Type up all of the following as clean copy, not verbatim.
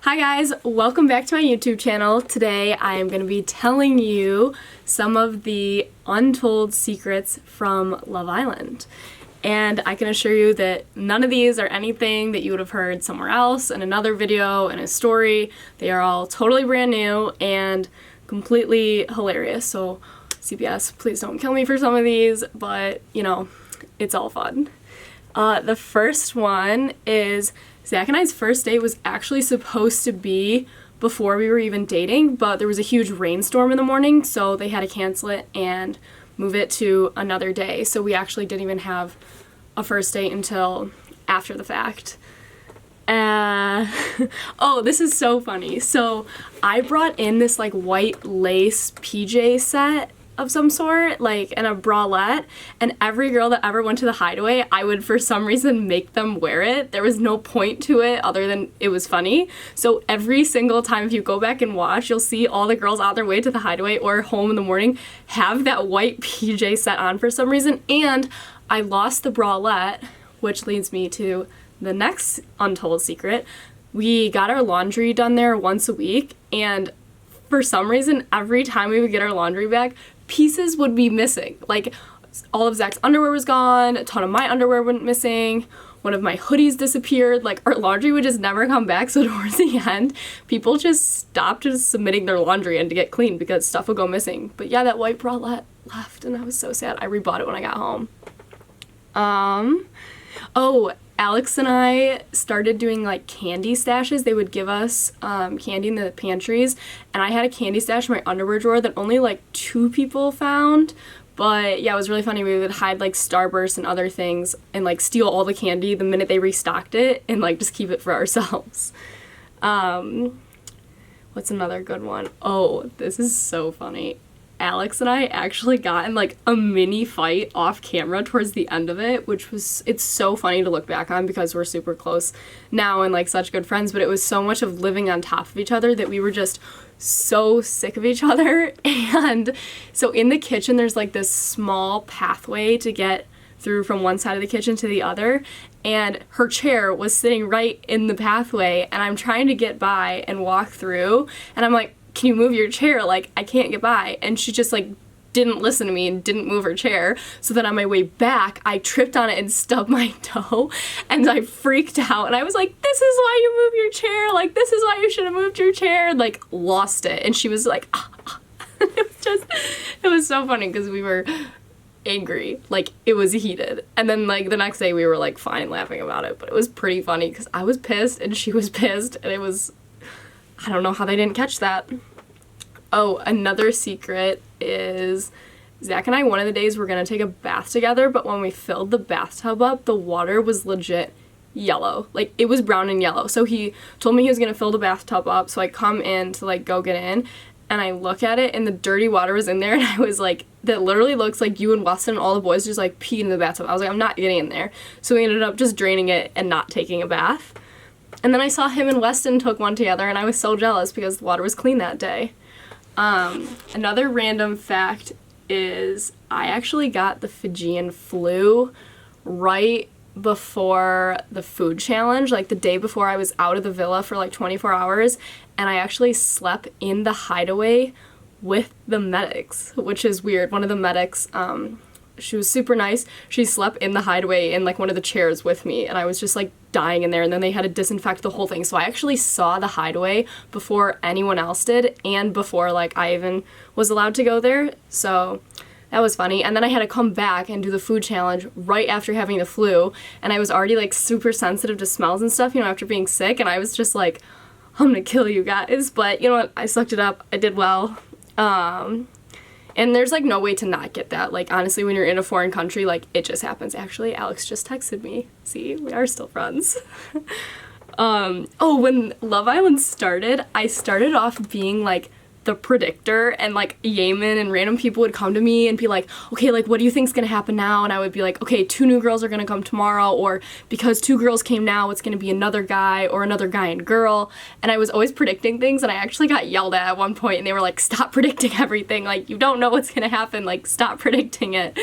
Hi guys, welcome back to my YouTube channel. Today I am going to be telling you some of the untold secrets from Love Island. And I can assure you that none of these are anything that you would have heard somewhere else in another video, in a story. They are all totally brand new and completely hilarious. So CBS, please don't kill me for some of these, but you know, it's all fun. The first one is Zach and I's first date was actually supposed to be before we were even dating, but there was a huge rainstorm in the morning, so they had to cancel it and move it to another day. So we actually didn't even have a first date until after the fact. Oh, this is so funny. So I brought in this like white lace PJ set of some sort, like, and a bralette, and every girl that ever went to the Hideaway, I would for some reason make them wear it. There was no point to it other than it was funny. So every single time, if you go back and watch, you'll see all the girls on their way to the Hideaway or home in the morning have that white PJ set on for some reason. And I lost the bralette, which leads me to the next untold secret. We got our laundry done there once a week, and for some reason, every time we would get our laundry back, pieces would be missing. Like, all of Zach's underwear was gone, a ton of my underwear went missing, one of my hoodies disappeared. Like, our laundry would just never come back. So towards the end, people just stopped just submitting their laundry in to get clean because stuff would go missing. But yeah, that white bralette left, and I was so sad. I rebought it when I got home. Oh, Alex and I started doing like candy stashes. They would give us candy in the pantries, and I had a candy stash in my underwear drawer that only like 2 people found. But yeah, it was really funny. We would hide like Starburst and other things and like steal all the candy the minute they restocked it and like just keep it for ourselves. What's another good one? Oh, this is so funny. Alex and I actually got in like a mini fight off camera towards the end of it, which was, it's so funny to look back on because we're super close now and like such good friends, but it was so much of living on top of each other that we were just so sick of each other. And so in the kitchen, there's like this small pathway to get through from one side of the kitchen to the other, and her chair was sitting right in the pathway, and I'm trying to get by and walk through, and I'm like, can you move your chair? Like, I can't get by. And she just like didn't listen to me and didn't move her chair. So then on my way back, I tripped on it and stubbed my toe, and I freaked out, and I was like, this is why you move your chair, like this is why you should have moved your chair, and like lost it. And she was like, ah, ah. It was so funny because we were angry, like it was heated, and then like the next day we were like fine laughing about it, but it was pretty funny because I was pissed and she was pissed, and it was, I don't know how they didn't catch that. Oh, another secret is Zach and I, one of the days we're gonna take a bath together, but when we filled the bathtub up, the water was legit yellow. Like, it was brown and yellow. So he told me he was gonna fill the bathtub up, so I come in to like go get in, and I look at it and the dirty water was in there, and I was like, that literally looks like you and Weston and all the boys just like peed in the bathtub. I was like, I'm not getting in there. So we ended up just draining it and not taking a bath. And then I saw him and Weston took one together, and I was so jealous because the water was clean that day. Another random fact is I actually got the Fijian flu right before the food challenge, like the day before I was out of the villa for like 24 hours, and I actually slept in the Hideaway with the medics, which is weird. One of the medics, she was super nice. She slept in the Hideaway in like one of the chairs with me, and I was just like dying in there, and then they had to disinfect the whole thing. So I actually saw the Hideaway before anyone else did, and before like I even was allowed to go there. So that was funny. And then I had to come back and do the food challenge right after having the flu, and I was already like super sensitive to smells and stuff, you know, after being sick, and I was just like, I'm gonna kill you guys. But you know what, I sucked it up. I did well. And there's like no way to not get that. Like, honestly, when you're in a foreign country, like it just happens. Actually, Alex just texted me. See, we are still friends. Oh, when Love Island started, I started off being like the predictor, and like Yemen and random people would come to me and be like, okay, like what do you think's gonna happen now? And I would be like, okay, 2 new girls are gonna come tomorrow, or because 2 girls came now, it's gonna be another guy, or another guy and girl. And I was always predicting things, and I actually got yelled at one point, and they were like, stop predicting everything, like you don't know what's gonna happen, like stop predicting it.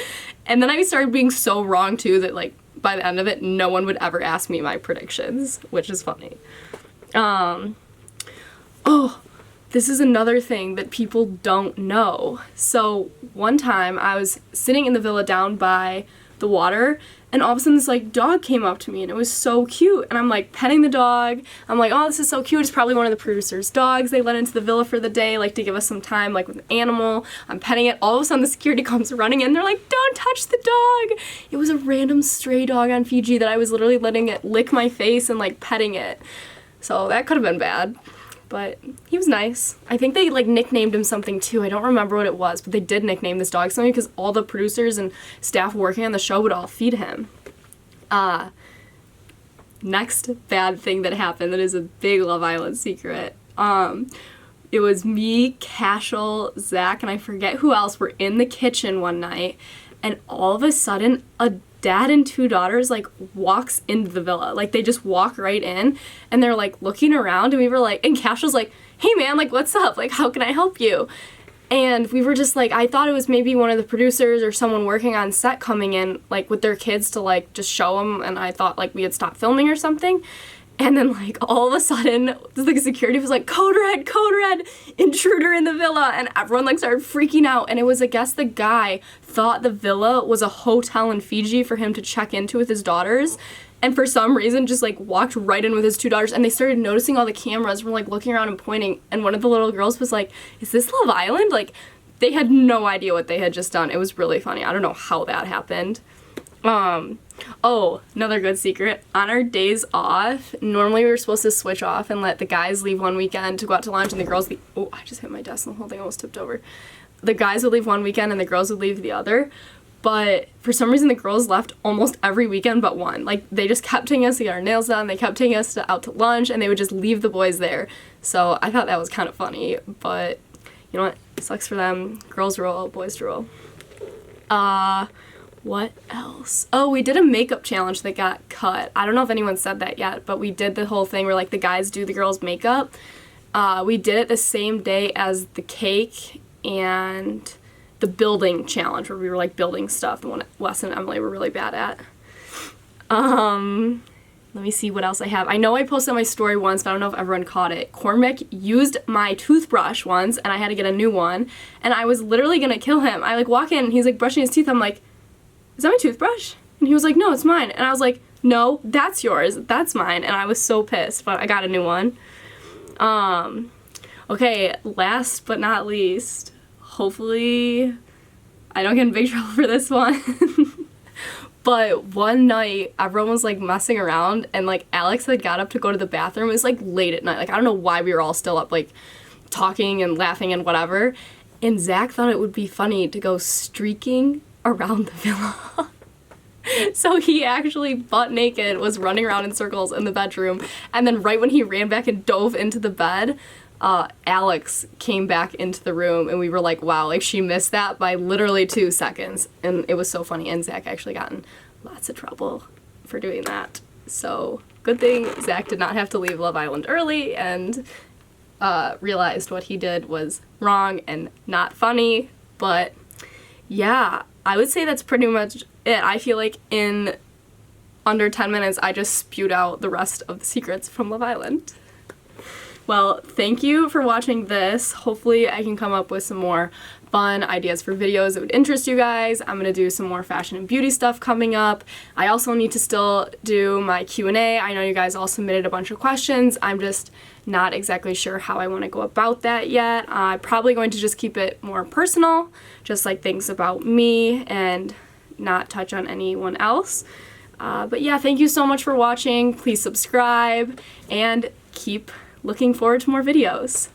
And then I started being so wrong too that like by the end of it, no one would ever ask me my predictions, which is funny. Oh, this is another thing that people don't know. So one time I was sitting in the villa down by the water, and all of a sudden this like dog came up to me, and it was so cute, and I'm like petting the dog. I'm like, oh, this is so cute. It's probably one of the producers' dogs they let into the villa for the day, like to give us some time like with an animal. I'm petting it. All of a sudden the security comes running in. They're like, don't touch the dog. It was a random stray dog on Fiji that I was literally letting it lick my face and like petting it. So that could have been bad. But he was nice. I think they like nicknamed him something too. I don't remember what it was, but they did nickname this dog something because all the producers and staff working on the show would all feed him. Next bad thing that happened that is a big Love Island secret. It was me, Cashel, Zach, and I forget who else were in the kitchen one night, and all of a sudden a dad and two daughters like walks into the villa. Like they just walk right in, and they're like looking around, and we were like, and Cash was like, hey man, like what's up? Like how can I help you? And we were just like, I thought it was maybe one of the producers or someone working on set coming in like with their kids to like just show them, and I thought like we had stopped filming or something. And then, like, all of a sudden, the security was like, code red, intruder in the villa. And everyone, like, started freaking out. And it was, I guess, the guy thought the villa was a hotel in Fiji for him to check into with his daughters. And for some reason, just, like, walked right in with his two daughters. And they started noticing all the cameras, were, like, looking around and pointing. And one of the little girls was like, is this Love Island? Like, they had no idea what they had just done. It was really funny. I don't know how that happened. Oh, another good secret. On our days off, normally we were supposed to switch off and let the guys leave one weekend to go out to lunch, and the girls leave. Oh, I just hit my desk and the whole thing almost tipped over. The guys would leave one weekend and the girls would leave the other. But for some reason, the girls left almost every weekend but one. Like, they just kept taking us to get our nails done. They kept taking us out to lunch, and they would just leave the boys there. So I thought that was kind of funny. But you know what? It sucks for them. Girls rule, boys rule. What else? Oh, we did a makeup challenge that got cut. I don't know if anyone said that yet, but we did the whole thing where like the guys do the girls' makeup. We did it the same day as the cake and the building challenge, where we were like building stuff, the one Wes and Emily were really bad at. Let me see what else I have. I know I posted on my story once, but I don't know if everyone caught it. Cormac used my toothbrush once, and I had to get a new one, and I was literally gonna kill him. I like walk in, and he's like brushing his teeth. I'm like, is that my toothbrush? And he was like, no, it's mine. And I was like, no, that's yours. That's mine. And I was so pissed, but I got a new one. Okay, last but not least, hopefully I don't get in big trouble for this one. But one night, everyone was like messing around, and like Alex had got up to go to the bathroom. It was like late at night. Like I don't know why we were all still up like talking and laughing and whatever. And Zach thought it would be funny to go streaking around the villa. So he actually, butt naked, was running around in circles in the bedroom, and then right when he ran back and dove into the bed, Alex came back into the room, and we were like, wow, like she missed that by literally 2 seconds, and it was so funny. And Zach actually got in lots of trouble for doing that. So good thing Zach did not have to leave Love Island early and realized what he did was wrong and not funny. But yeah, I would say that's pretty much it. I feel like in under 10 minutes, I just spewed out the rest of the secrets from Love Island. Well, thank you for watching this. Hopefully I can come up with some more fun ideas for videos that would interest you guys. I'm gonna do some more fashion and beauty stuff coming up. I also need to still do my Q&A. I know you guys all submitted a bunch of questions. I'm just not exactly sure how I want to go about that yet. I'm probably going to just keep it more personal, just like things about me, and not touch on anyone else. But yeah, thank you so much for watching. Please subscribe and keep looking forward to more videos.